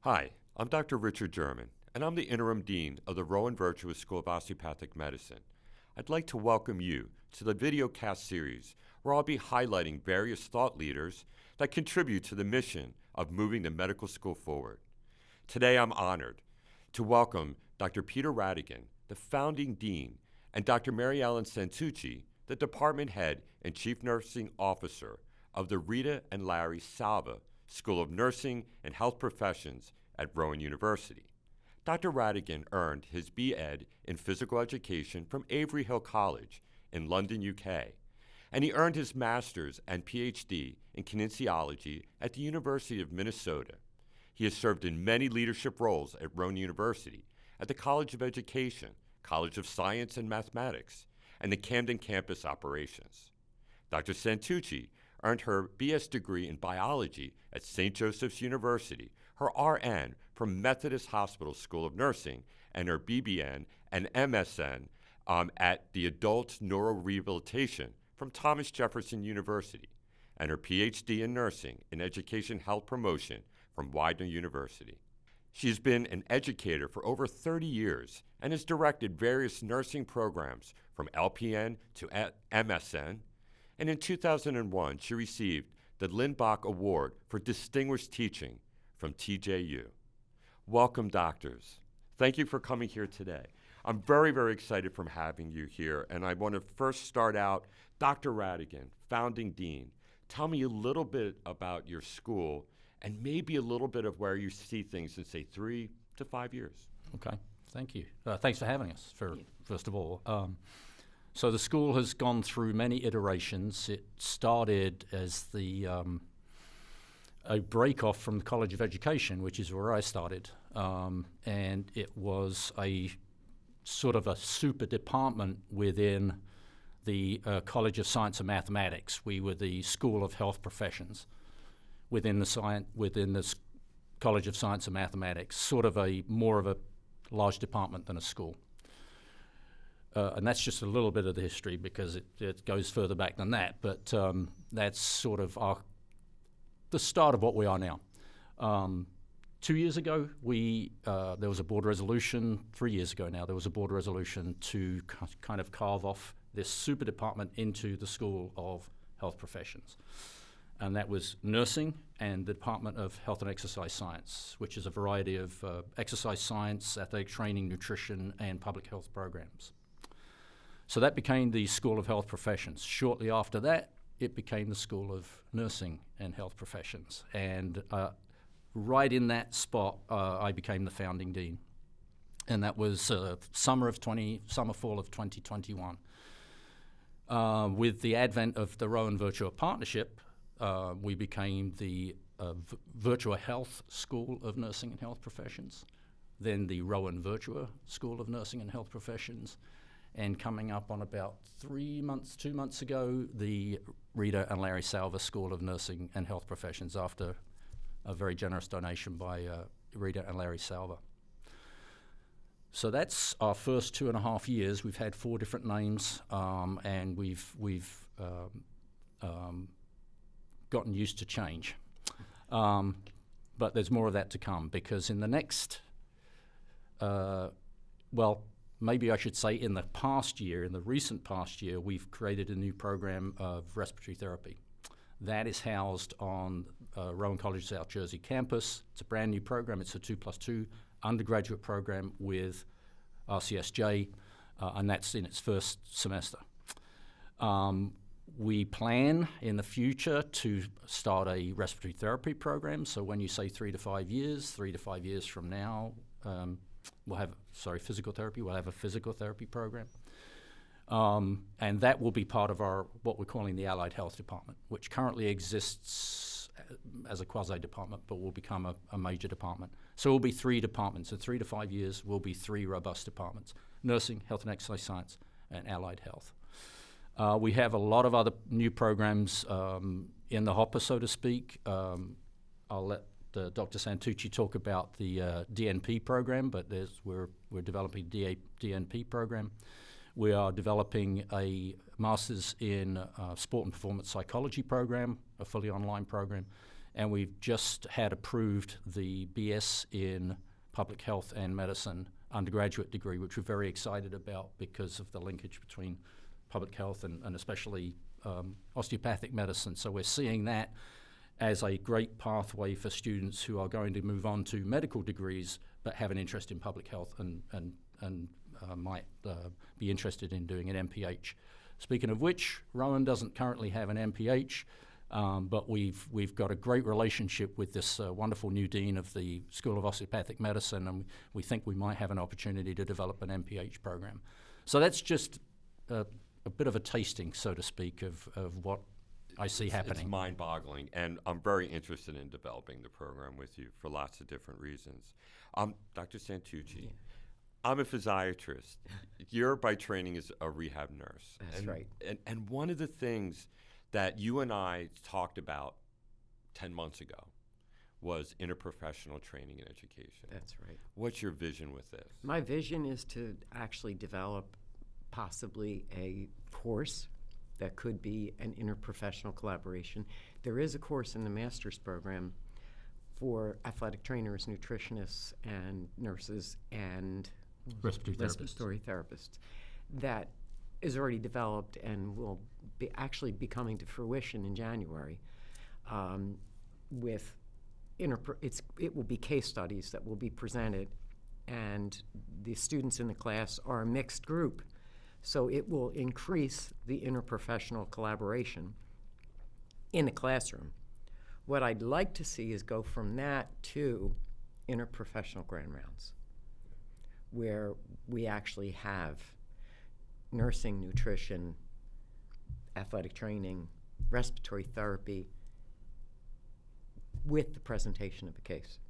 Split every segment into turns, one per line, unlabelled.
Hi, I'm Dr. Richard Jermyn, and I'm the Interim Dean of the Rowan-Virtua School of Osteopathic Medicine. I'd like to welcome you to the videocast series where I'll be highlighting various thought leaders that contribute to the mission of moving the medical school forward. Today I'm honored to welcome Dr. Peter Rattigan, the founding dean, and Dr. Mary Ellen Santucci, the department head and chief nursing officer of the Rita and Larry Salva School of Nursing and Health Professions at Rowan University. Dr. Rattigan earned his B.Ed in Physical Education from Avery Hill College in London, UK, and he earned his Master's and Ph.D. in Kinesiology at the University of Minnesota. He has served in many leadership roles at Rowan University, at the College of Education, College of Science and Mathematics, and the Camden Campus Operations. Dr. Santucci earned her B.S. degree in biology at St. Joseph's University, her RN from Methodist Hospital School of Nursing, and her BBN and MSN at the Adult Neurorehabilitation from Thomas Jefferson University, and her PhD in Nursing in Education Health Promotion from Widener University. She has been an educator for over 30 years and has directed various nursing programs from LPN to MSN, and in 2001, she received the Lindbach Award for Distinguished Teaching from TJU. Welcome, doctors. Thank you for coming here today. I'm very, very excited from having you here, and I want to first start out, Dr. Rattigan, founding dean. Tell me a little bit about your school and maybe a little bit of where you see things in, say, 3 to 5 years.
Okay, thank you. Thanks for having us, first of all. So the school has gone through many iterations. It started as a break-off from the College of Education, which is where I started, and it was a sort of a super department within the College of Science and Mathematics. We were the School of Health Professions within the College of Science and Mathematics, sort of more of a large department than a school. And that's just a little bit of the history because it goes further back than that. But that's sort of the start of what we are now. 2 years ago, there was a board resolution. 3 years ago now, there was a board resolution to kind of carve off this super department into the School of Health Professions. And that was nursing and the Department of Health and Exercise Science, which is a variety of exercise science, athletic training, nutrition, and public health programs. So that became the School of Health Professions. Shortly after that, it became the School of Nursing and Health Professions. And right in that spot, I became the founding dean. And that was summer, fall of 2021. With the advent of the Rowan-Virtua partnership, we became the Virtua Health School of Nursing and Health Professions, then the Rowan-Virtua School of Nursing and Health Professions, and coming up on about 2 months ago, the Rita and Larry Salva School of Nursing and Health Professions, after a very generous donation by Rita and Larry Salva. So that's our first 2.5 years. We've had 4 different names, and we've gotten used to change. But there's more of that to come, because in the next, maybe I should say in the recent past year, we've created a new program of respiratory therapy. That is housed on Rowan College South Jersey campus. It's a brand new program. It's a 2+2 undergraduate program with RCSJ, and that's in its first semester. We plan in the future to start a respiratory therapy program. So when you say 3 to 5 years, 3 to 5 years from now, physical therapy. We'll have a physical therapy program. And that will be part of what we're calling the Allied Health Department, which currently exists as a quasi-department, but will become a major department. So it will be 3 departments. In 3 to 5 years, will be 3 robust departments: nursing, health and exercise science, and allied health. We have a lot of other new programs in the hopper, so to speak. I'll let Dr. Santucci talk about the DNP program, but we're developing a DNP program. We are developing a master's in sport and performance psychology program, a fully online program, and we've just had approved the BS in Public Health and Medicine undergraduate degree, which we're very excited about because of the linkage between public health and especially osteopathic medicine. So we're seeing that as a great pathway for students who are going to move on to medical degrees but have an interest in public health and might be interested in doing an MPH. Speaking of which, Rowan doesn't currently have an MPH, but we've got a great relationship with this wonderful new dean of the School of Osteopathic Medicine, and we think we might have an opportunity to develop an MPH program. So that's just a bit of a tasting, so to speak, of what I see happening.
It's mind-boggling, and I'm very interested in developing the program with you for lots of different reasons. Dr. Santucci, I'm a physiatrist. You're by training as a rehab nurse.
That's right.
And one of the things that you and I talked about 10 months ago was interprofessional training and education.
That's right.
What's your vision with this?
My vision is to actually develop possibly a course that could be an interprofessional collaboration. There is a course in the master's program for athletic trainers, nutritionists, and nurses, and respiratory therapists that is already developed and will be actually be coming to fruition in January. It will be case studies that will be presented, and the students in the class are a mixed group. So it will increase the interprofessional collaboration in the classroom. What I'd like to see is go from that to interprofessional grand rounds, where we actually have nursing, nutrition, athletic training, respiratory therapy, with the presentation of a case.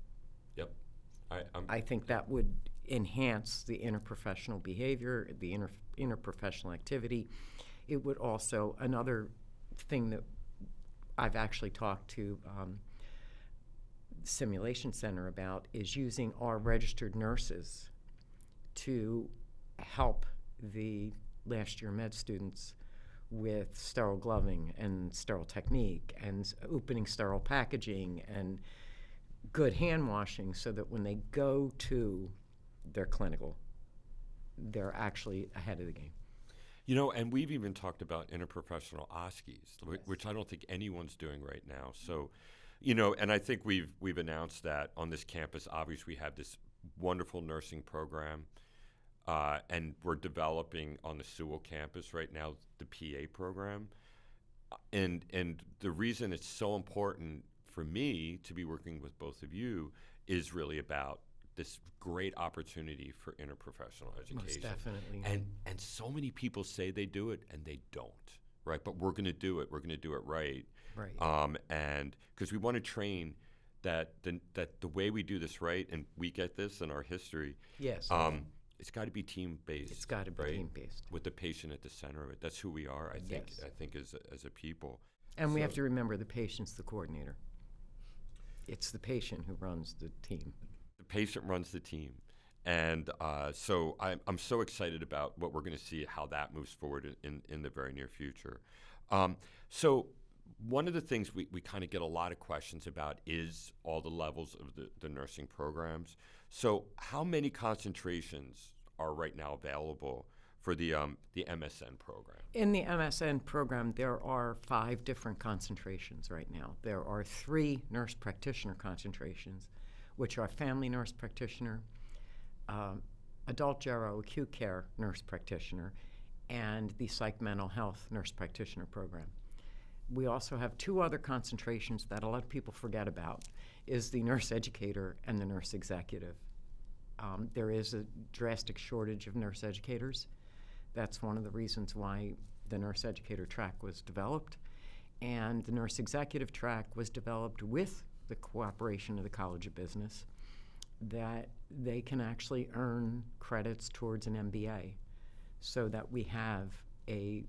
Yep.
I think that would enhance the interprofessional behavior, the interprofessional activity. It would also, another thing that I've actually talked to Simulation Center about is using our registered nurses to help the last year med students with sterile gloving and sterile technique and opening sterile packaging and good hand washing, so that when they go to their clinical, they're actually ahead of the game.
You know, and we've even talked about interprofessional OSCEs, which I don't think anyone's doing right now. So, you know, and I think we've announced that on this campus. Obviously, we have this wonderful nursing program, and we're developing on the Sewell campus right now the PA program. And the reason it's so important for me to be working with both of you is really about this great opportunity for interprofessional education.
Most definitely.
And so many people say they do it and they don't, right? But we're going to do it. We're going to do it right.
Right.
And because we want to train that the way we do this right, and we get this in our history.
Yes.
It's got to be team-based.
It's got to be
right?
team-based.
With the patient at the center of it. That's who we are, I think.
Yes.
I think as a people.
And we have to remember the patient's the coordinator. It's the patient who runs the team.
The patient runs the team. And so I'm so excited about what we're going to see, how that moves forward in the very near future. So one of the things we kind of get a lot of questions about is all the levels of the nursing programs. So how many concentrations are right now available for the MSN program?
In the MSN program, there are 5 different concentrations right now. There are 3 nurse practitioner concentrations, which are family nurse practitioner, adult gero acute care nurse practitioner, and the psych mental health nurse practitioner program. We also have 2 other concentrations that a lot of people forget about, is the nurse educator and the nurse executive. There is a drastic shortage of nurse educators. That's one of the reasons why the nurse educator track was developed. And the nurse executive track was developed with the cooperation of the College of Business, that they can actually earn credits towards an MBA, so that we have a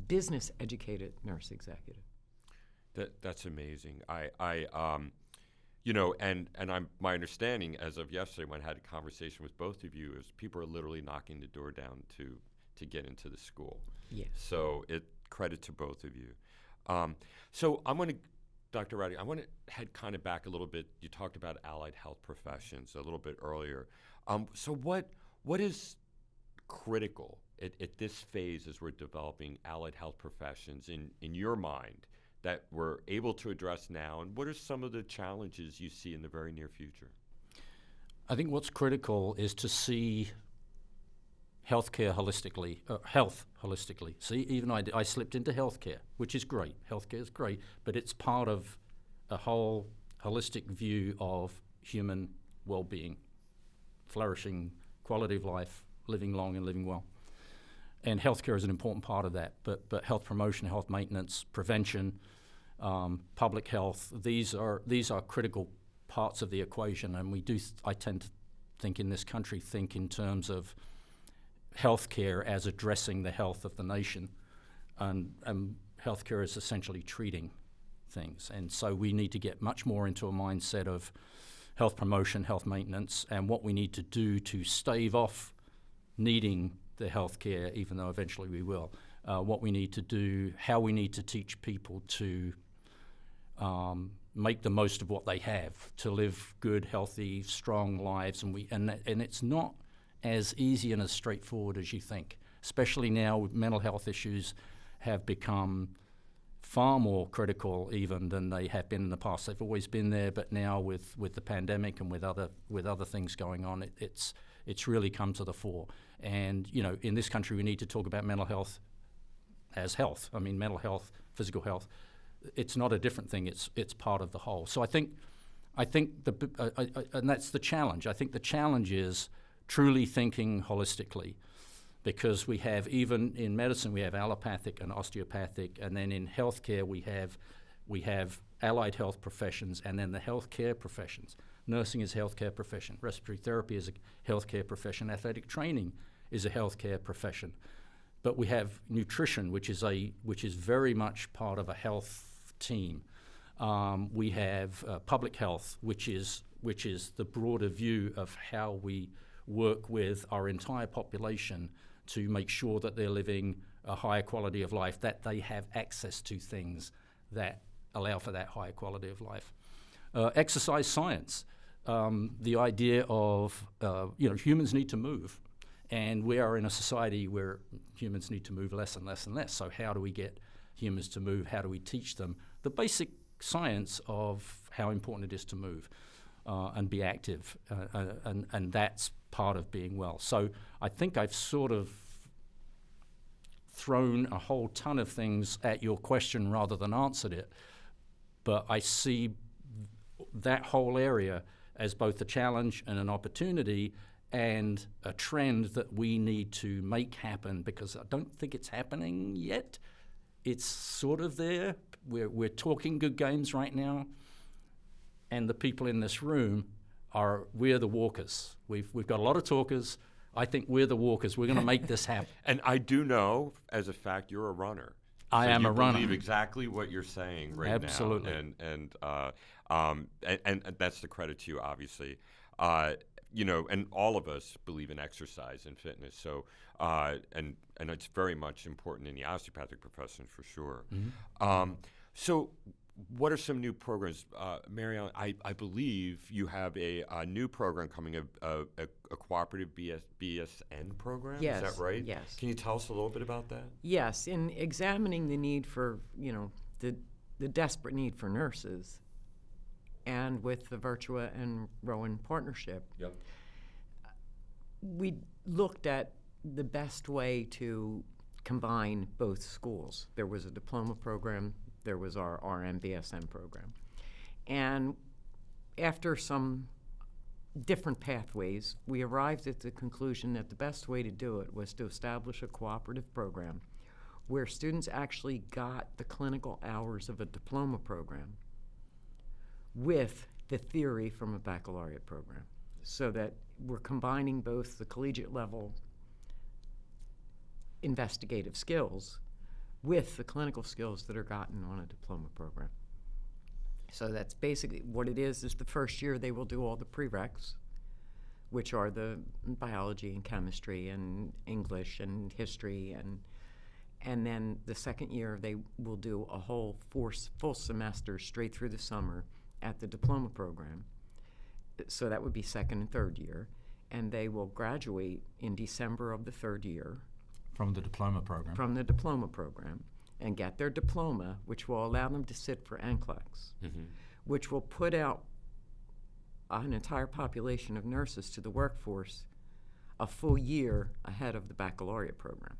business-educated nurse executive.
That's amazing. You know, and my understanding as of yesterday, when I had a conversation with both of you, is people are literally knocking the door down to get into the school.
Yes.
So credit to both of you. So I'm going to, Dr. Rattigan, I want to head kind of back a little bit. You talked about allied health professions a little bit earlier. So what is critical at this phase as we're developing allied health professions in your mind that we're able to address now, and what are some of the challenges you see in the very near future?
I think what's critical is to see healthcare holistically, health holistically. See, even I slipped into healthcare, which is great. Healthcare is great, but it's part of a whole holistic view of human well-being, flourishing, quality of life, living long and living well. And healthcare is an important part of that. But health promotion, health maintenance, prevention, public health, these are critical parts of the equation. And I tend to think in this country, think in terms of healthcare as addressing the health of the nation, and healthcare is essentially treating things. And so we need to get much more into a mindset of health promotion, health maintenance, and what we need to do to stave off needing the healthcare, even though eventually we will. What we need to do, how we need to teach people to make the most of what they have, to live good, healthy, strong lives, and it's not as easy and as straightforward as you think, especially now mental health issues have become far more critical even than they have been in the past. They've always been there, but now with the pandemic and with other things going on, it's really come to the fore. And in this country, we need to talk about mental health as health. I mean, mental health, physical health. It's not a different thing. It's part of the whole. So I think and that's the challenge. I think the challenge is truly thinking holistically, because we have, even in medicine, we have allopathic and osteopathic, and then in healthcare we have allied health professions, and then the healthcare professions. Nursing is a healthcare profession. Respiratory therapy is a healthcare profession. Athletic training is a healthcare profession. But we have nutrition, which is very much part of a health team. We have public health, which is the broader view of how we work with our entire population to make sure that they're living a higher quality of life, that they have access to things that allow for that higher quality of life. Exercise science, the idea of humans need to move, and we are in a society where humans need to move less and less and less. So how do we get humans to move? How do we teach them the basic science of how important it is to move and be active? And that's part of being well. So I think I've sort of thrown a whole ton of things at your question rather than answered it. But I see that whole area as both a challenge and an opportunity and a trend that we need to make happen, because I don't think it's happening yet. It's sort of there. We're talking good games right now, and the people in this room we're the walkers. We've got a lot of talkers. I think we're the walkers. We're going to make this happen.
And I do know, as a fact, you're a runner.
I am a runner.
You believe exactly what you're saying right
Absolutely.
now. And that's the credit to you, obviously. And all of us believe in exercise and fitness. So, and it's very much important in the osteopathic profession for sure. Mm-hmm. So, what are some new programs? Mary Ellen, I believe you have a new program coming, a cooperative BSN program?
Yes.
Is that right?
Yes.
Can you tell us a little bit about that?
Yes. In examining the need for, the desperate need for nurses, and with the Virtua and Rowan partnership,
Yep.
We looked at the best way to combine both schools. There was a diploma program, there was our RMBSN program. And after some different pathways, we arrived at the conclusion that the best way to do it was to establish a cooperative program where students actually got the clinical hours of a diploma program with the theory from a baccalaureate program, so that we're combining both the collegiate level investigative skills with the clinical skills that are gotten on a diploma program. So that's basically what it is the first year they will do all the prereqs, which are the biology and chemistry and English and history, And then the second year, they will do a whole full semester straight through the summer at the diploma program. So that would be second and third year. And they will graduate in December of the third year.
From the diploma program.
From the diploma program, and get their diploma, which will allow them to sit for NCLEX, which will put out an entire population of nurses to the workforce a full year ahead of the baccalaureate program.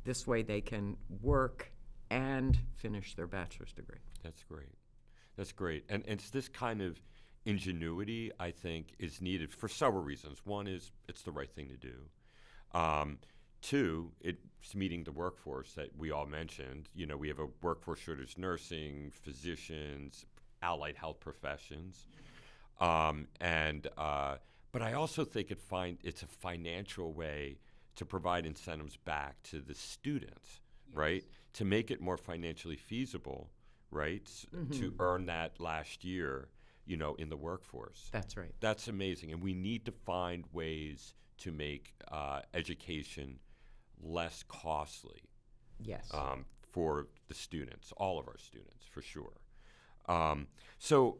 This way they can work and finish their bachelor's degree.
That's great. That's great. And it's this kind of ingenuity, I think, is needed for several reasons. One is it's the right thing to do. Two, it's meeting the workforce that we all mentioned. You know, we have a workforce shortage, nursing, physicians, allied health professions. But I also think it's a financial way to provide incentives back to the students, right? To make it more financially feasible, right? To earn that last year, you know, in the workforce.
That's right.
That's amazing. And we need to find ways to make education less costly.
Yes.
For the students, all of our students, for sure. So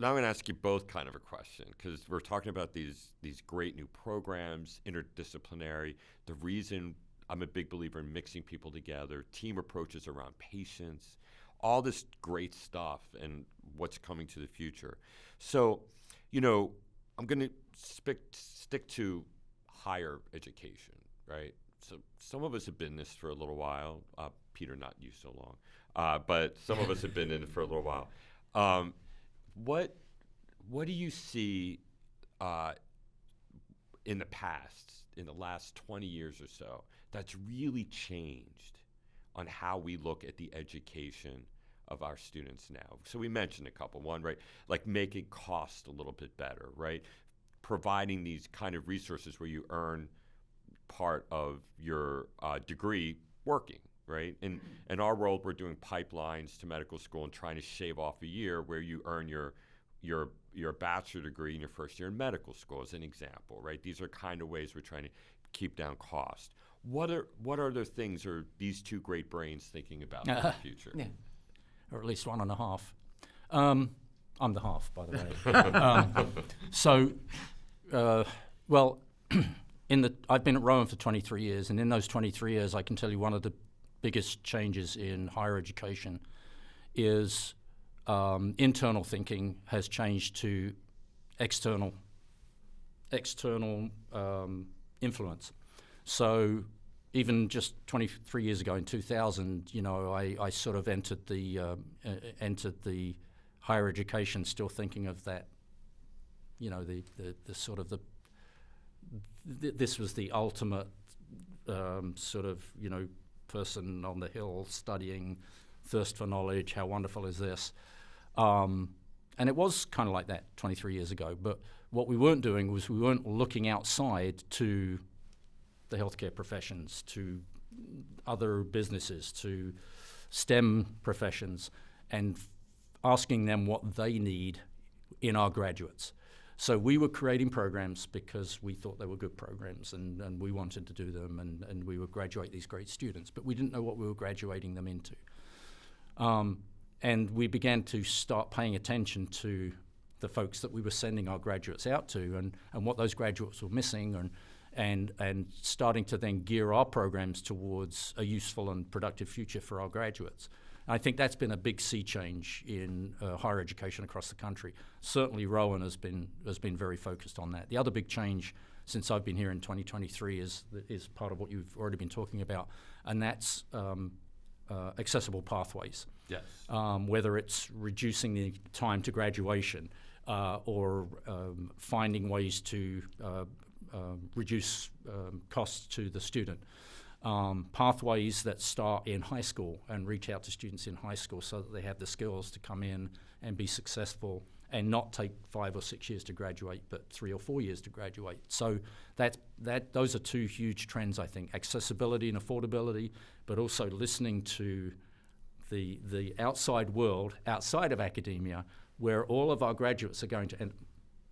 now I'm going to ask you both kind of a question, because we're talking about these great new programs, interdisciplinary. The reason I'm a big believer in mixing people together, team approaches around patients, all this great stuff and what's coming to the future. So, you know, I'm going to stick to higher education, right? So some of us have been in this for a little while. Peter, not you so long, but some of us have been in it for a little while. What do you see in the past, in the last 20 years or so, that's really changed on how we look at the education of our students now? So we mentioned a couple. One, right, like making cost a little bit better, right? Providing these kind of resources where you earn part of your degree working, right? In our world, we're doing pipelines to medical school and trying to shave off a year where you earn your bachelor degree in your first year in medical school, as an example, right? These are kind of ways we're trying to keep down cost. What other things are these two great brains thinking about in the future?
Yeah. Or at least one and a half. I'm the half, by the way. Well, I've been at Rowan for 23 years, and in those 23 years, I can tell you one of the biggest changes in higher education is internal thinking has changed to external influence. So even just 23 years ago in 2000, you know, I sort of entered the higher education still thinking of that, you know, the sort of this was the ultimate sort of, you know, person on the hill studying, thirst for knowledge, how wonderful is this? And it was kind of like that 23 years ago. But what we weren't doing was we weren't looking outside to the healthcare professions, to other businesses, to STEM professions, and asking them what they need in our graduates. So we were creating programs because we thought they were good programs and we wanted to do them and we would graduate these great students, but we didn't know what we were graduating them into. And we began to start paying attention to the folks that we were sending our graduates out to and what those graduates were missing and starting to then gear our programs towards a useful and productive future for our graduates. I think that's been a big sea change in higher education across the country. Certainly Rowan has been very focused on that. The other big change since I've been here in 2023 is part of what you've already been talking about, and that's accessible pathways.
Yes.
Whether it's reducing the time to graduation or finding ways to reduce costs to the student. Pathways that start in high school and reach out to students in high school so that they have the skills to come in and be successful and not take 5 or 6 years to graduate, but 3 or 4 years to graduate. So those are two huge trends, I think, accessibility and affordability, but also listening to the outside world, outside of academia, where all of our graduates are going to end.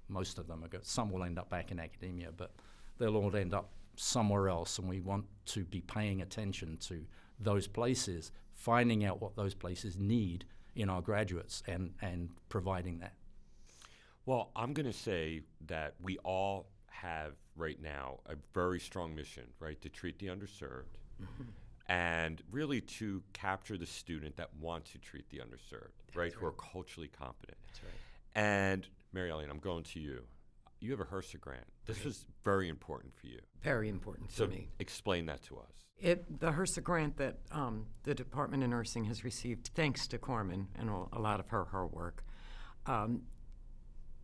Most of them some will end up back in academia, but they'll all end up somewhere else, and we want to be paying attention to those places, finding out what those places need in our graduates and providing that.
Well, I'm going to say that we all have right now a very strong mission, right, to treat the underserved and really to capture the student that wants to treat the underserved, right, who are culturally competent.
That's right.
And Mary Ellen, I'm going to you. You have a HRSA grant. This is very important for you.
Very important
So
to me.
explain that to us.
The HRSA grant that the Department of Nursing has received, thanks to Carmen and a lot of her work,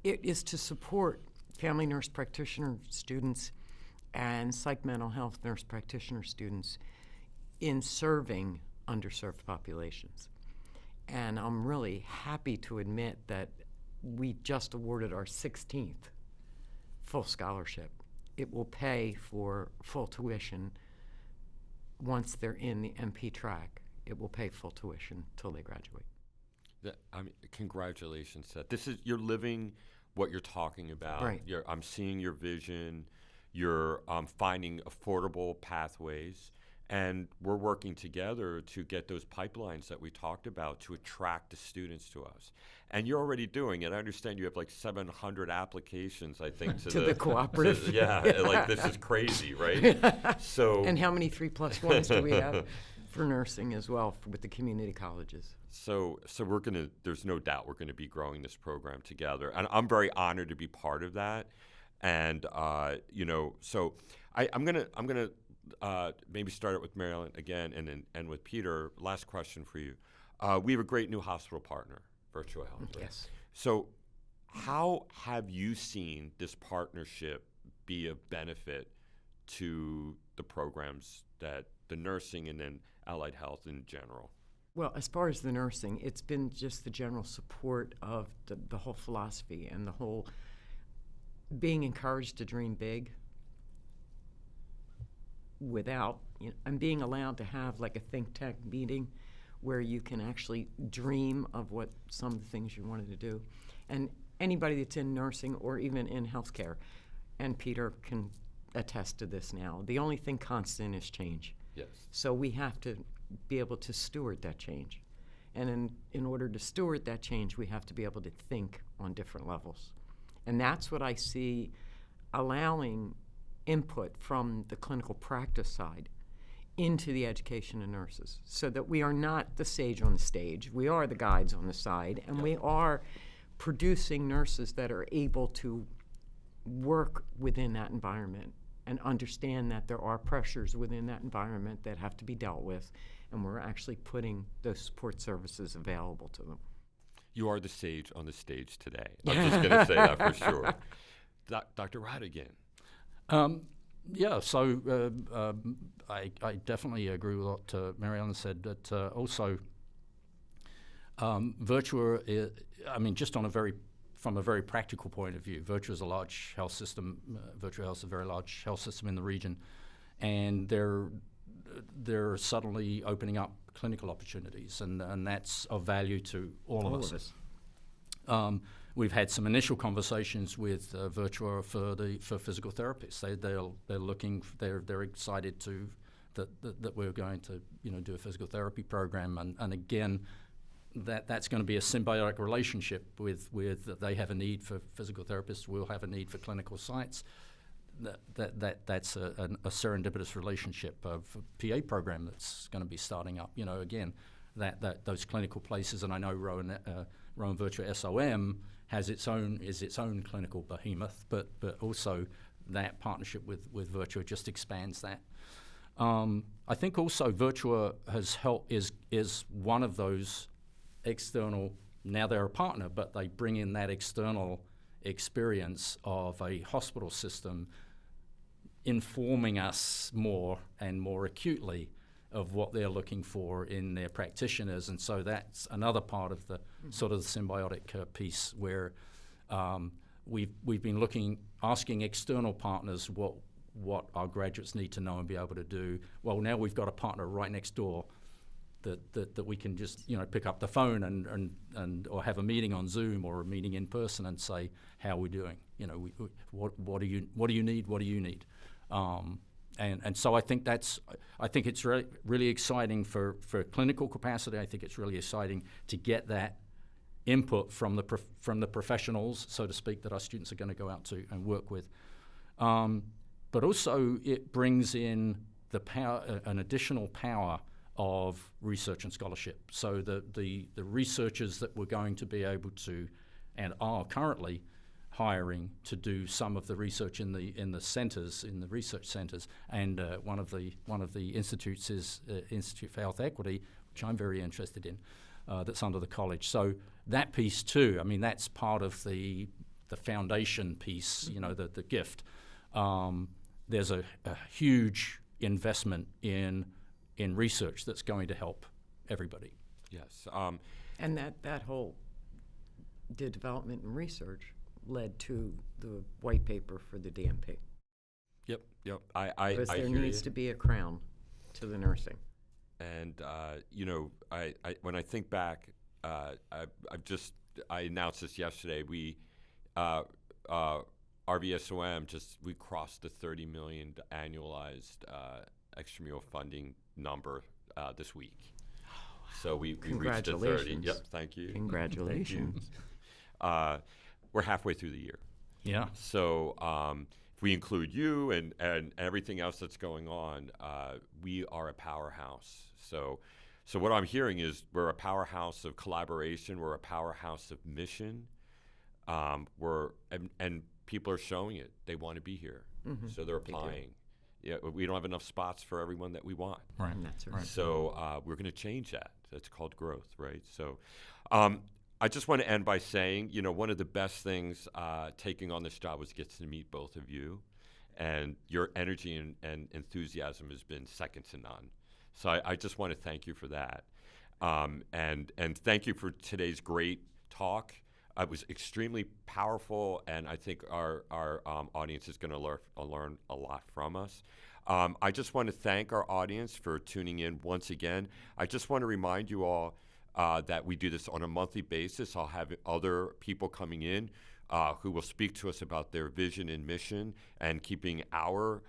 it is to support family nurse practitioner students and psych mental health nurse practitioner students in serving underserved populations. And I'm really happy to admit that we just awarded our 16th full scholarship. It will pay for full tuition once they're in the MP track. It will pay full tuition till they graduate.
I mean, congratulations, Seth. This is, you're living what you're talking about.
Right.
I'm seeing your vision. You're finding affordable pathways. And we're working together to get those pipelines that we talked about to attract the students to us. And you're already doing it. I understand you have like 700 applications, I think,
to the cooperative.
Yeah, like this is crazy, right? So.
And how many 3+1s do we have for nursing as well with the community colleges?
So we're gonna. There's no doubt we're gonna be growing this program together, and I'm very honored to be part of that. And so I'm gonna maybe start it with Mary Ellen again, and then end with Peter. Last question for you. We have a great new hospital partner, Virtua Health. Right?
Yes.
So, how have you seen this partnership be of benefit to the programs that the nursing and then allied health in general?
Well, as far as the nursing, it's been just the general support of the whole philosophy and the whole being encouraged to dream big without, and being allowed to have like a think tank meeting where you can actually dream of what some of the things you wanted to do. And anybody that's in nursing or even in healthcare, and Peter can attest to this now, the only thing constant is change.
Yes.
So we have to be able to steward that change. And in order to steward that change, we have to be able to think on different levels. And that's what I see, allowing input from the clinical practice side into the education of nurses, so that we are not the sage on the stage. We are the guides on the side, and we are producing nurses that are able to work within that environment and understand that there are pressures within that environment that have to be dealt with, and we're actually putting those support services available to them.
You are the sage on the stage today. I'm just going to say that for sure. Dr. Rattigan.
Yeah, so I definitely agree with what Mary Ellen said, but also Virtua, just from a very practical point of view, Virtua is a large health system. Virtua Health is a very large health system in the region, and they're suddenly opening up clinical opportunities, and that's of value to all of us. We've had some initial conversations with Virtua for physical therapists. They're excited that we're going to do a physical therapy program, and again, that's going to be a symbiotic relationship with they have a need for physical therapists, we'll have a need for clinical sites. That's a serendipitous relationship of a PA program that's going to be starting up. Again, that those clinical places, and I know Rowan-Virtua SOM is its own clinical behemoth, but also that partnership with Virtua just expands that. I think also Virtua is one of those external. Now they're a partner, but they bring in that external experience of a hospital system informing us more and more acutely of what they're looking for in their practitioners, and so that's another part of the sort of the symbiotic piece where we've been asking external partners what our graduates need to know and be able to do. Well, now we've got a partner right next door that we can just pick up the phone and or have a meeting on Zoom or a meeting in person and say, how are we doing? What do you need? And so I think it's really exciting for clinical capacity. I think it's really exciting to get that input from the professionals, so to speak, that our students are going to go out to and work with. But also it brings in the power, an additional power of research and scholarship. So the researchers that we're going to be able to and are currently hiring to do some of the research in the centers, in the research centers, and one of the institutes is Institute for Health Equity, which I'm very interested in, that's under the college. So that piece too, I mean, that's part of the foundation piece, you know, the gift. There's a huge investment in research that's going to help everybody.
Yes.
And that whole development and research led to the white paper for the DMP.
Yep.
Because there
hear
needs
you.
to be a crown to the nursing.
And you know, I when I think back, I announced this yesterday. We RVSOM we crossed the 30 million annualized extramural funding number this week. So we reached the 30. Yep, thank you.
Congratulations.
Thank you. We're halfway through the year.
Yeah.
So if we include you and everything else that's going on, we are a powerhouse. So what I'm hearing is we're a powerhouse of collaboration. We're a powerhouse of mission. And people are showing it. They want to be here. Mm-hmm. So they're applying. Yeah, we don't have enough spots for everyone that we want.
Right.
That's right.
So we're going to change that. That's called growth, right? So I just want to end by saying, you know, one of the best things taking on this job was get to meet both of you. And your energy and enthusiasm has been second to none. So I just want to thank you for that. And thank you for today's great talk. It was extremely powerful, and I think our audience is going to learn a lot from us. I just want to thank our audience for tuning in once again. I just want to remind you all that we do this on a monthly basis. I'll have other people coming in who will speak to us about their vision and mission and keeping our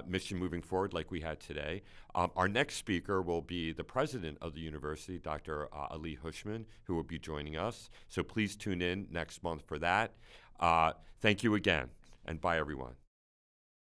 mission moving forward like we had today. Our next speaker will be the president of the university, Dr. Ali Hushman, who will be joining us. So please tune in next month for that. Thank you again, and bye, everyone.